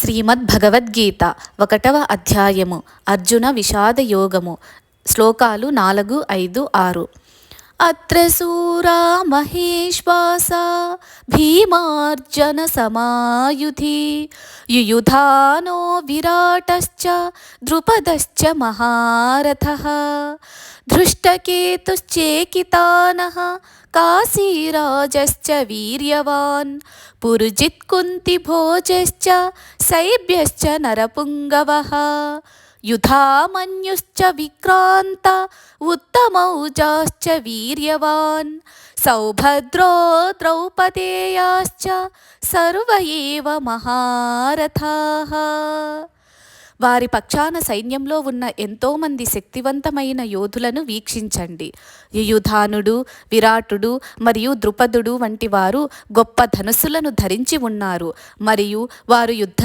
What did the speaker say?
శ్రీమద్భగవద్గీత 1వ అధ్యాయము అర్జున విషాద యోగము. శ్లోకాలు 4, 5, 6. అత్ర శూరా మహేశ్వాసా భీమార్జన సమాయుధి యుయుధానో విరాటశ్చ ద్రుపదశ్చ మహారథః ధృష్టకేతుశ్చేకితానః కాశీరాజశ్చ వీర్యవాన్ పురుజిత్ కుంతిభోజశ్చ శైభ్యశ్చ నరపుంగవః యుధామన్యుశ్చ విక్రాంత ఉత్తమౌజాశ్చ వీర్యవాన్ సౌభద్రో ద్రౌపదేయాశ్చ సర్వ ఏవ మహారథాః. వారి పక్షాన సైన్యంలో ఉన్న ఎంతోమంది శక్తివంతమైన యోధులను వీక్షించండి. యుయుధానుడు, విరాటుడు మరియు ద్రుపదుడు వంటి వారు గొప్ప ధనుస్సులను ధరించి ఉన్నారు మరియు వారు యుద్ధ